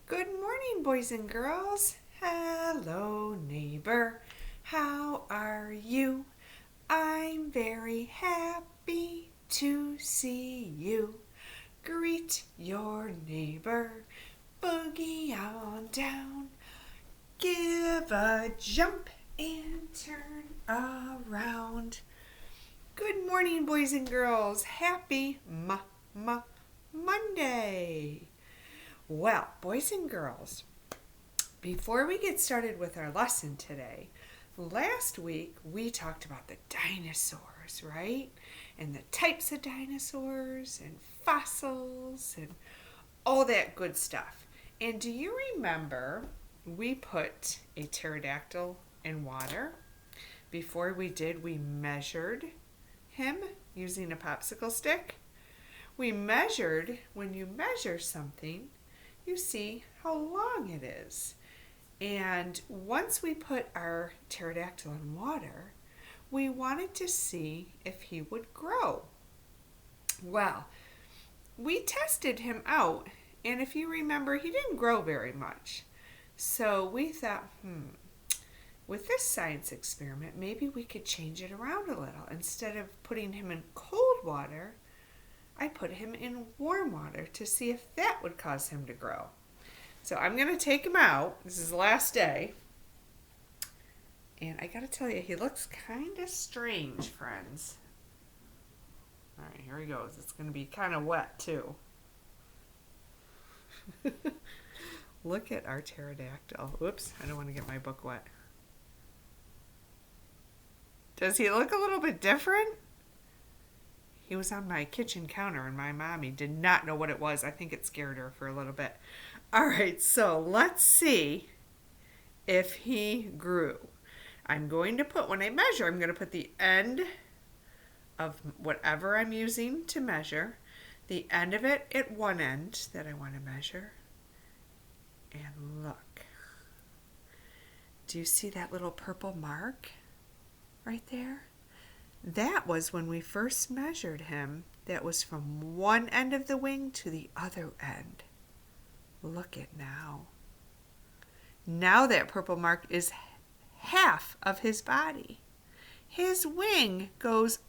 Good morning, boys and girls. Hello, neighbor. How are you? I'm very happy to see you. Greet your neighbor. Boogie on down. Give a jump and turn around. Good morning, boys and girls. Happy Monday. Well, boys and girls, before we get started with our lesson today, last week we talked about the dinosaurs, right? And the types of dinosaurs and fossils and all that good stuff. And do you remember we put a pterodactyl in water? Before we did, we measured him using a popsicle stick. We measured, when you measure something, you see how long it is. And once we put our pterodactyl in water, we wanted to see if he would grow. Well, we tested him out, and if you remember, he didn't grow very much. So we thought, with this science experiment, maybe we could change it around a little. Instead of putting him in cold water, I put him in warm water to see if that would cause him to grow. So I'm going to take him out. This is the last day. And I got to tell you, he looks kind of strange, friends. All right, here he goes. It's going to be kind of wet, too. Look at our pterodactyl. Oops, I don't want to get my book wet. Does he look a little bit different? He was on my kitchen counter, and my mommy did not know what it was. I think it scared her for a little bit. All right, so let's see if he grew. I'm going to put, when I measure, I'm going to put the end of whatever I'm using to measure, the end of it at one end that I want to measure. And look. Do you see that little purple mark right there? That was when we first measured him. That was from one end of the wing to the other end. Look at now. Now that purple mark is half of his body. His wing goes,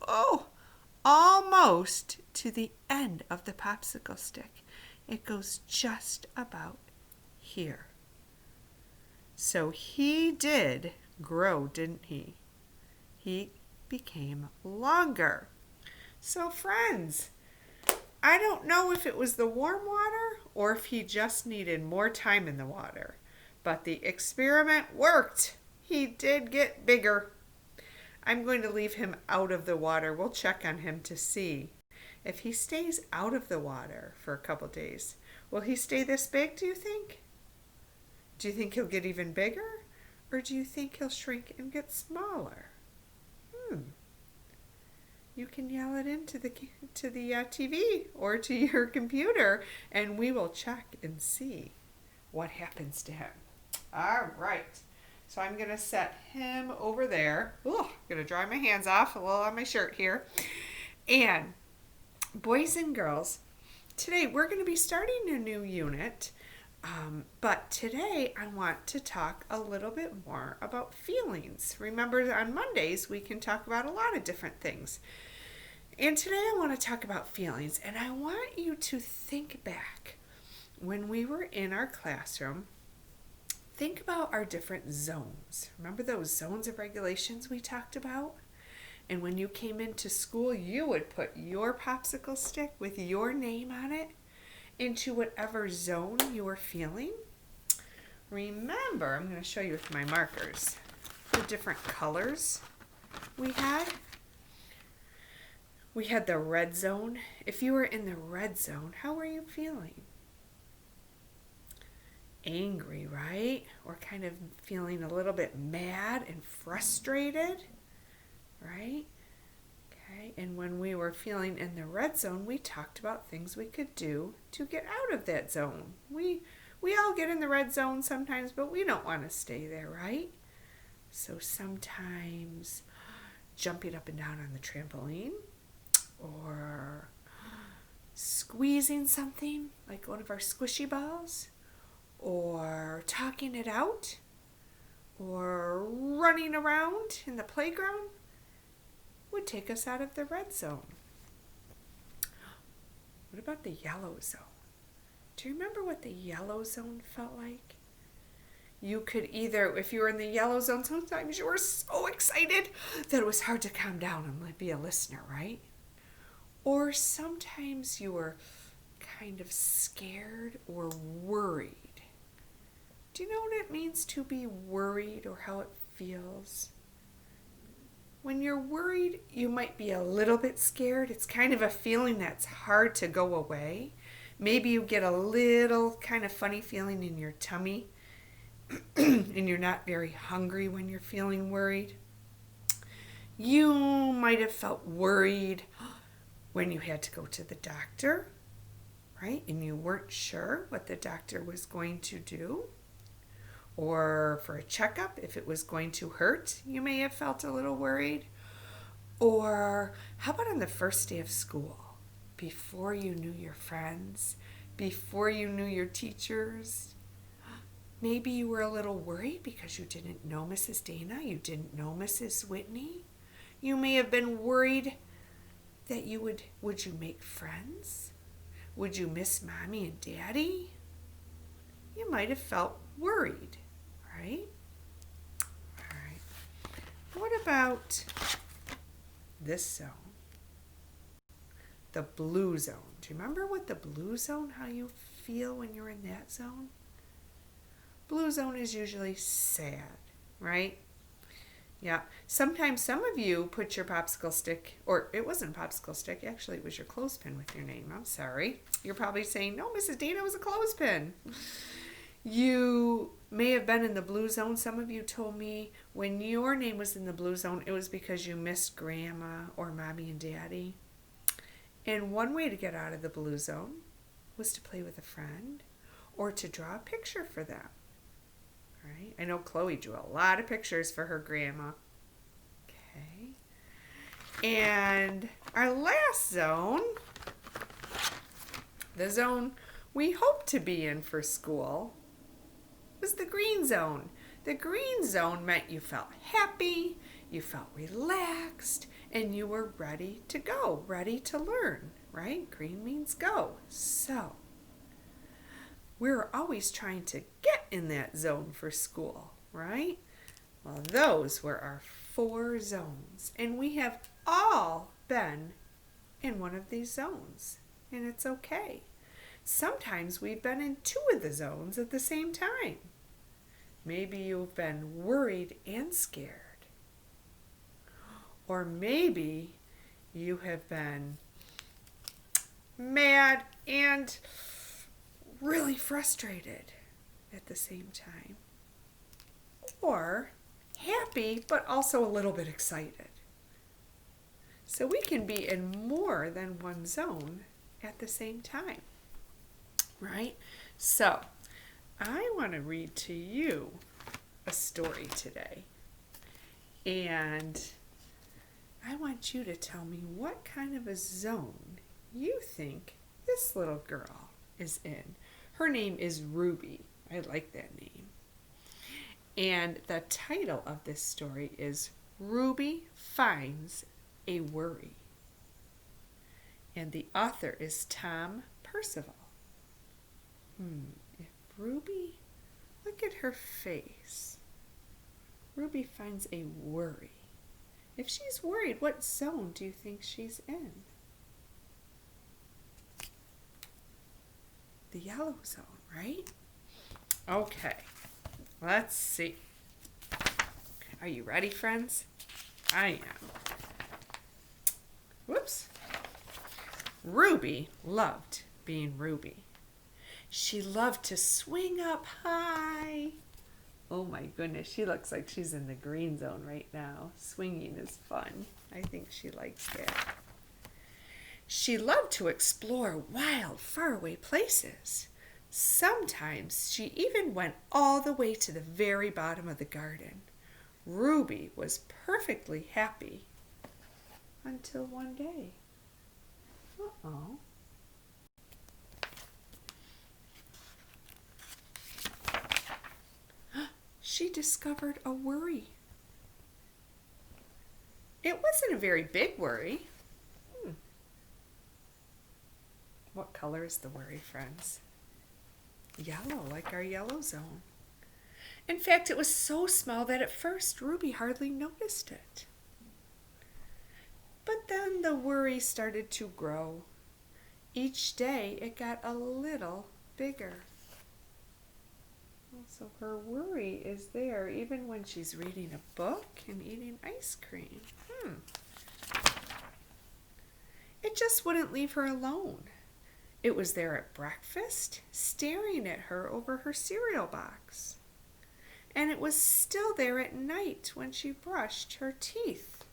almost to the end of the popsicle stick. It goes just about here. So he did grow, didn't he? He became longer. So friends, I don't know if it was the warm water or if he just needed more time in the water, but the experiment worked. He did get bigger. I'm going to leave him out of the water. We'll check on him to see if he stays out of the water for a couple days. Will he stay this big, do you think? Do you think he'll get even bigger? Or do you think he'll shrink and get smaller? You can yell it into the TV or to your computer, and we will check and see what happens to him. All right. So I'm going to set him over there. I'm going to dry my hands off a little on my shirt here. And boys and girls, today we're going to be starting a new unit. But today I want to talk a little bit more about feelings. Remember, on Mondays we can talk about a lot of different things. And today I want to talk about feelings. And I want you to think back when we were in our classroom. Think about our different zones. Remember those zones of regulations we talked about? And when you came into school, you would put your popsicle stick with your name on it into whatever zone you were feeling. Remember, I'm going to show you with my markers the different colors we had. We had the red zone. If you were in the red zone, how were you feeling? Angry, right? Or kind of feeling a little bit mad and frustrated, right? Okay, and when we were feeling in the red zone, we talked about things we could do to get out of that zone. We all get in the red zone sometimes, but we don't want to stay there, right? So sometimes jumping up and down on the trampoline, or squeezing something like one of our squishy balls, or talking it out, or running around in the playground would take us out of the red zone. What about the yellow zone? Do you remember what the yellow zone felt like? You could either, if you were in the yellow zone, sometimes you were so excited that it was hard to calm down and be a listener, right? Or sometimes you were kind of scared or worried. Do you know what it means to be worried or how it feels? When you're worried, you might be a little bit scared. It's kind of a feeling that's hard to go away. Maybe you get a little kind of funny feeling in your tummy and you're not very hungry when you're feeling worried. You might have felt worried when you had to go to the doctor, right? And you weren't sure what the doctor was going to do. Or for a checkup, if it was going to hurt, you may have felt a little worried. Or how about on the first day of school? Before you knew your friends, before you knew your teachers, maybe you were a little worried because you didn't know Mrs. Dana, you didn't know Mrs. Whitney. You may have been worried that would you make friends? Would you miss Mommy and Daddy? You might have felt worried, right? All right. What about this zone? The blue zone. Do you remember what the blue zone, how you feel when you're in that zone? Blue zone is usually sad, right? Yeah. Sometimes some of you put your popsicle stick, or it wasn't a popsicle stick, actually it was your clothespin with your name. I'm sorry. You're probably saying, no, Mrs. Dana, was a clothespin. You may have been in the blue zone. Some of you told me when your name was in the blue zone, it was because you missed Grandma or Mommy and Daddy. And one way to get out of the blue zone was to play with a friend or to draw a picture for them. Right? I know Chloe drew a lot of pictures for her grandma. Okay. And our last zone, the zone we hope to be in for school, was the green zone. The green zone meant you felt happy, you felt relaxed, and you were ready to go, ready to learn, right? Green means go. So, we're always trying to get in that zone for school, right? Well, those were our 4 zones, and we have all been in one of these zones, and it's okay. Sometimes we've been in 2 of the zones at the same time. Maybe you've been worried and scared. Or maybe you have been mad and really frustrated at the same time. Or happy, but also a little bit excited. So we can be in more than one zone at the same time, right? So I want to read to you a story today. And I want you to tell me what kind of a zone you think this little girl is in. Her name is Ruby. I like that name. And the title of this story is Ruby Finds a Worry. And the author is Tom Percival. If Ruby, look at her face. Ruby finds a worry. If she's worried, what zone do you think she's in? The yellow zone, right? Okay, let's see. Are you ready, friends? I am. Whoops. Ruby loved being Ruby. She loved to swing up high. Oh my goodness, she looks like she's in the green zone right now. Swinging is fun. I think she likes that. She loved to explore wild, faraway places. Sometimes she even went all the way to the very bottom of the garden. Ruby was perfectly happy until one day. Uh-oh. she discovered a worry. It wasn't a very big worry. What color is the worry, friends? Yellow, like our yellow zone. In fact, it was so small that at first Ruby hardly noticed it. But then the worry started to grow. Each day it got a little bigger. So her worry is there even when she's reading a book and eating ice cream. It just wouldn't leave her alone. It was there at breakfast, staring at her over her cereal box. And it was still there at night when she brushed her teeth.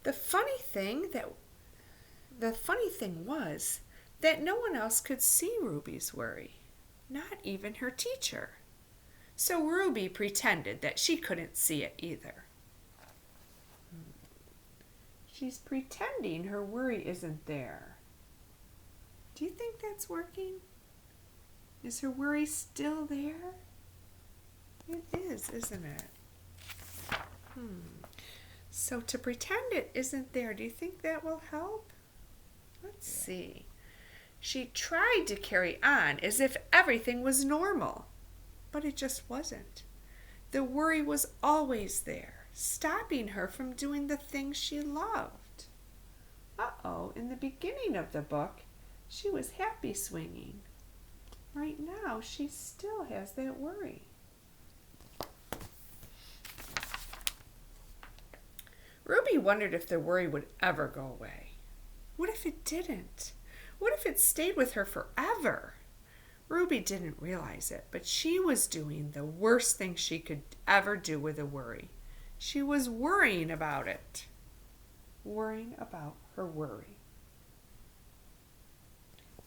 The funny thing was that no one else could see Ruby's worry, not even her teacher. So Ruby pretended that she couldn't see it either. She's pretending her worry isn't there. Do you think that's working? Is her worry still there? It is, isn't it? So to pretend it isn't there, do you think that will help? Let's see. She tried to carry on as if everything was normal, but it just wasn't. The worry was always there, stopping her from doing the things she loved. In the beginning of the book, she was happy swinging. Right now, she still has that worry. Ruby wondered if the worry would ever go away. What if it didn't? What if it stayed with her forever? Ruby didn't realize it, but she was doing the worst thing she could ever do with a worry. She was worrying about it. Worrying about her worry.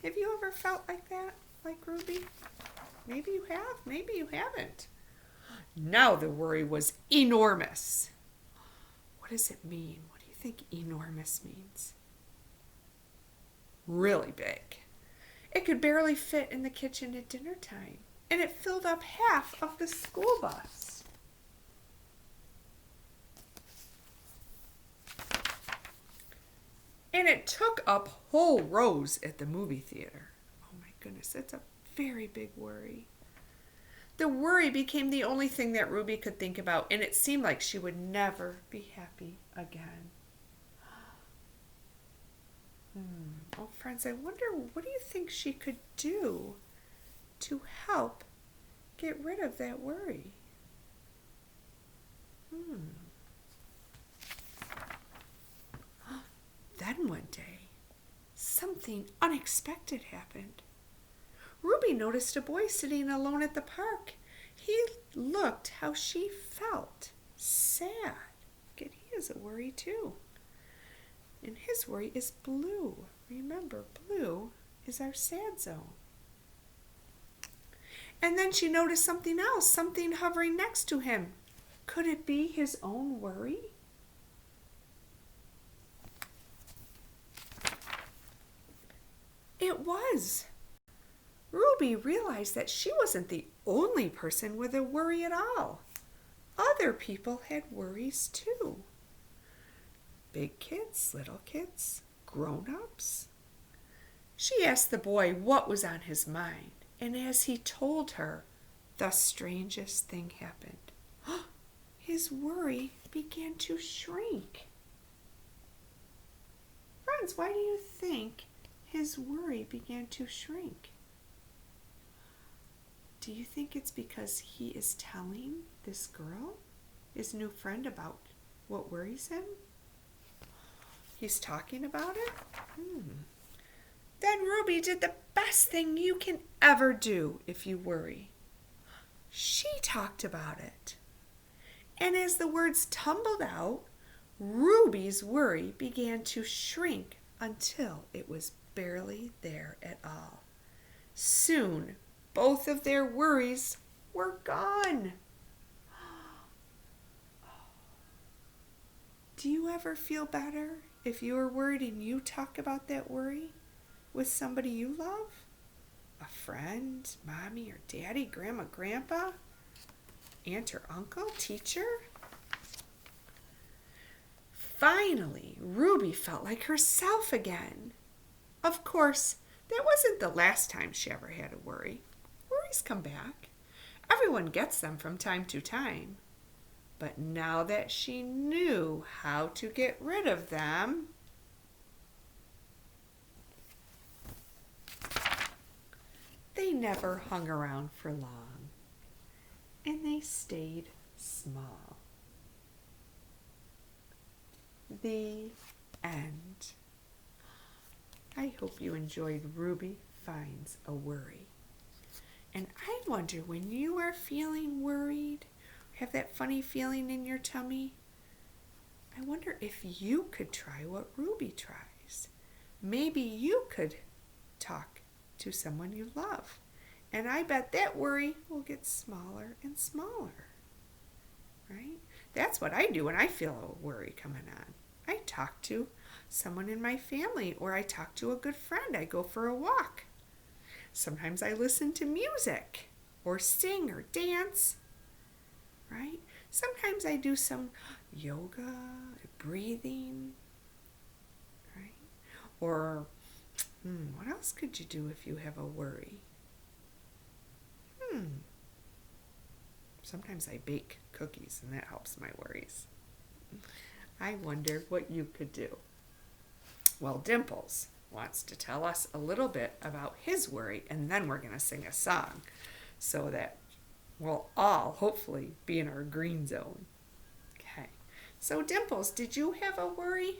Have you ever felt like that, like Ruby? Maybe you have, maybe you haven't. Now the worry was enormous. What does it mean? What do you think enormous means? Really big. It could barely fit in the kitchen at dinner time, and it filled up half of the school bus. And it took up whole rows at the movie theater. Oh my goodness, that's a very big worry. The worry became the only thing that Ruby could think about, and it seemed like she would never be happy again. Oh, friends, I wonder, what do you think she could do to help get rid of that worry? Then one day, something unexpected happened. Ruby noticed a boy sitting alone at the park. He looked how she felt, sad. And he has a worry too. And his worry is blue. Remember, blue is our sad zone. And then she noticed something else, something hovering next to him. Could it be his own worry? It was. Ruby realized that she wasn't the only person with a worry at all. Other people had worries too. Big kids, little kids, grown-ups. She asked the boy what was on his mind, and as he told her, the strangest thing happened. His worry began to shrink. Friends, why do you think his worry began to shrink? Do you think it's because he is telling this girl, his new friend, about what worries him? He's talking about it? Then Ruby did the best thing you can ever do if you worry. She talked about it. And as the words tumbled out, Ruby's worry began to shrink until it was barely there at all. Soon, both of their worries were gone. Do you ever feel better if you are worried and you talk about that worry with somebody you love? A friend, mommy or daddy, grandma, grandpa, aunt or uncle, teacher? Finally, Ruby felt like herself again. Of course, that wasn't the last time she ever had a worry. Worries come back. Everyone gets them from time to time. But now that she knew how to get rid of them, they never hung around for long, and they stayed small. The end. I hope you enjoyed Ruby Finds a Worry. And I wonder, when you are feeling worried, have that funny feeling in your tummy, I wonder if you could try what Ruby tries. Maybe you could talk to someone you love. And I bet that worry will get smaller and smaller. Right? That's what I do when I feel a worry coming on. I talk to someone in my family, or I talk to a good friend. I go for a walk. Sometimes I listen to music or sing or dance. Right? Sometimes I do some yoga, breathing, right? Or what else could you do if you have a worry? Sometimes I bake cookies and that helps my worries. I wonder what you could do. Well, Dimples wants to tell us a little bit about his worry, and then we're going to sing a song so that we'll all hopefully be in our green zone. Okay. So Dimples, did you have a worry?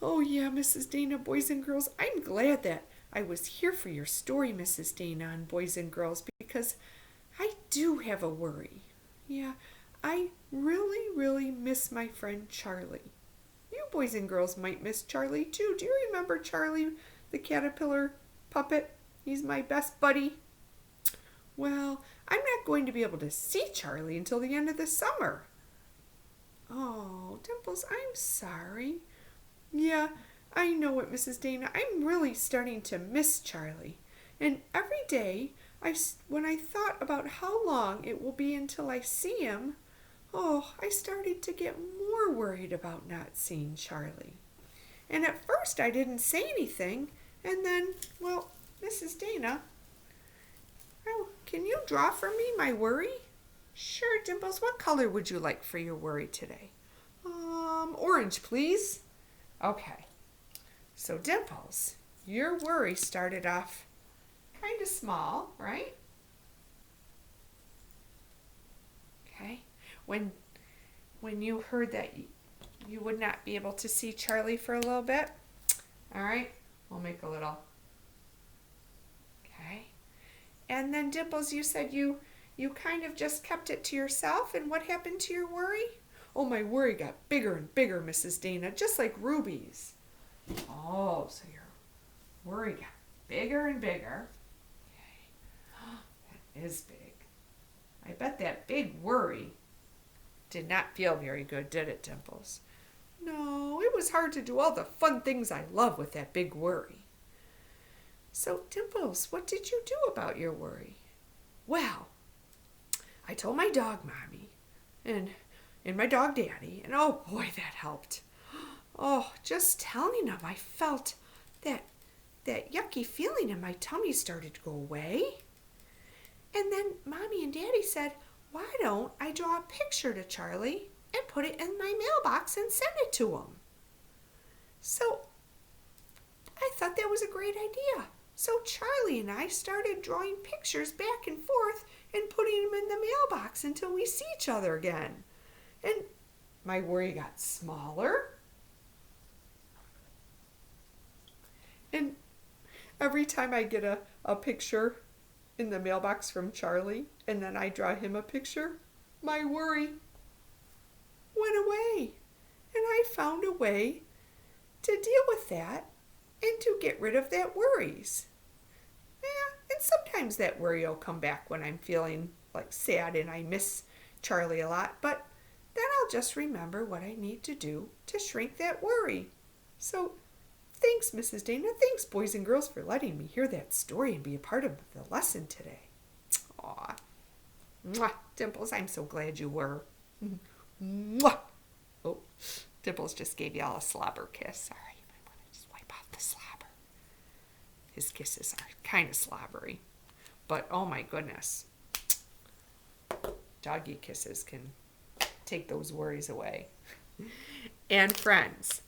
Oh yeah, Mrs. Dana, boys and girls, I'm glad that I was here for your story, Mrs. Dana, on Boys and Girls, because I do have a worry. Yeah, I really, really miss my friend Charlie. You boys and girls might miss Charlie too. Do you remember Charlie, the caterpillar puppet? He's my best buddy. Well, I'm not going to be able to see Charlie until the end of the summer. Oh, Dimples, I'm sorry. Yeah, I know it, Mrs. Dana. I'm really starting to miss Charlie. And every day, when I thought about how long it will be until I see him, I started to get more worried about not seeing Charlie. And at first I didn't say anything, and then, Mrs. Dana, can you draw for me my worry? Sure, Dimples. What color would you like for your worry today? Orange, please. Okay. So, Dimples, your worry started off kind of small, right? Okay. When you heard that you would not be able to see Charlie for a little bit, all right, we'll make a little. Okay. And then Dimples, you said you kind of just kept it to yourself, and what happened to your worry? Oh, my worry got bigger and bigger, Mrs. Dana, just like Ruby's. Oh, so your worry got bigger and bigger. Okay. That is big. I bet that big worry did not feel very good, did it, Dimples? No, it was hard to do all the fun things I love with that big worry. So, Dimples, what did you do about your worry? Well, I told my dog mommy and my dog daddy, and oh boy, that helped. Oh, just telling them, I felt that yucky feeling in my tummy started to go away. And then mommy and daddy said, why don't I draw a picture to Charlie and put it in my mailbox and send it to him? So I thought that was a great idea. So Charlie and I started drawing pictures back and forth and putting them in the mailbox until we see each other again. And my worry got smaller. And every time I get a picture in the mailbox from Charlie and then I draw him a picture, my worry went away. And I found a way to deal with that and to get rid of that worries. Yeah, and sometimes that worry will come back when I'm feeling like sad and I miss Charlie a lot, but then I'll just remember what I need to do to shrink that worry. So thanks, Mrs. Dana. Thanks, boys and girls, for letting me hear that story and be a part of the lesson today. Aw. Mwah. Dimples, I'm so glad you were. Mwah. Oh, Dimples just gave y'all a slobber kiss. Sorry, you might want to just wipe off the slobber. His kisses are kind of slobbery. But oh my goodness. Doggy kisses can take those worries away. And friends,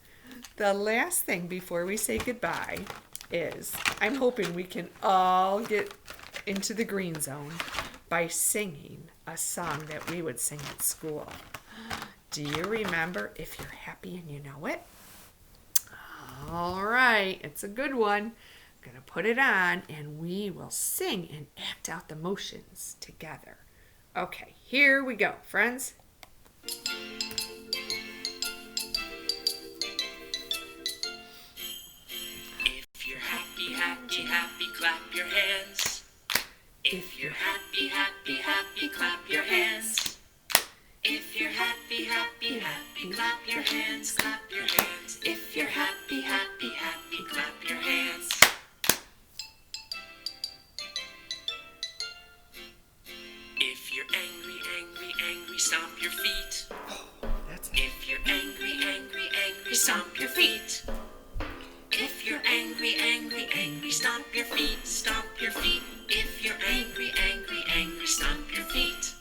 the last thing before we say goodbye is I'm hoping we can all get into the green zone by singing a song that we would sing at school. Do you remember If You're Happy and You Know It? All right, it's a good one. I'm going to put it on and we will sing and act out the motions together. Okay, here we go, friends. If you're happy, happy, happy, clap your hands. If you're happy, happy, happy, clap your hands. If you're happy, happy, happy, clap your hands, clap your hands. If you're happy, happy, happy, clap your hands. If you're angry, angry, angry, stomp your feet. That's it. If you're angry, angry, angry, stomp your feet. If you're angry, angry, angry, stomp your feet, stomp your feet. If you're angry, angry, angry, stomp your feet.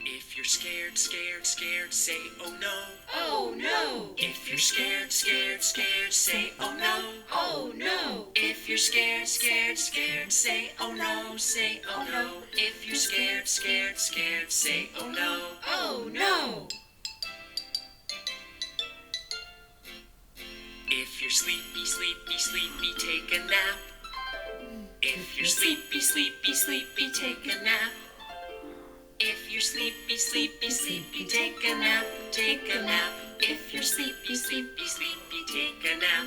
If you're scared, scared, scared, say oh no. Oh no! If you're scared, scared, scared, say oh no. Oh no! If you're scared, scared, scared, say oh no, say oh no. If you're scared, scared, scared, say oh no. Oh no! If you're sleepy, sleepy, sleepy, take a nap. If you're sleepy, sleepy, sleepy, take a nap. If you're sleepy, sleepy, sleepy, take a nap, take a nap. If you're sleepy, sleepy, sleepy, take a nap.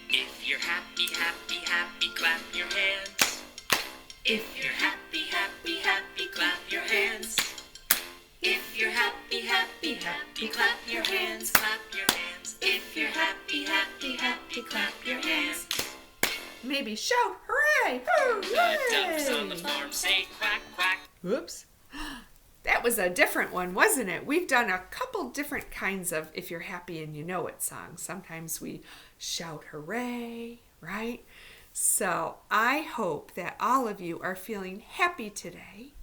If you're happy, happy, happy, clap your hands. If you're happy, happy, happy, clap your hands. If you're happy, happy, happy, clap your hands, clap your hands. If you're happy, happy, happy, clap your hands. Maybe shout, hooray! The ducks on the Hooray! farm say quack, quack. Whoops. That was a different one, wasn't it? We've done a couple different kinds of If You're Happy and You Know It songs. Sometimes we shout hooray, right? So I hope that all of you are feeling happy today.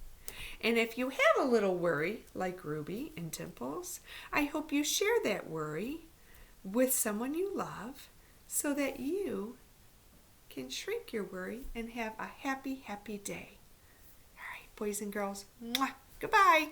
And if you have a little worry, like Ruby and Dimples, I hope you share that worry with someone you love so that you can shrink your worry and have a happy, happy day. All right, boys and girls, mwah, goodbye.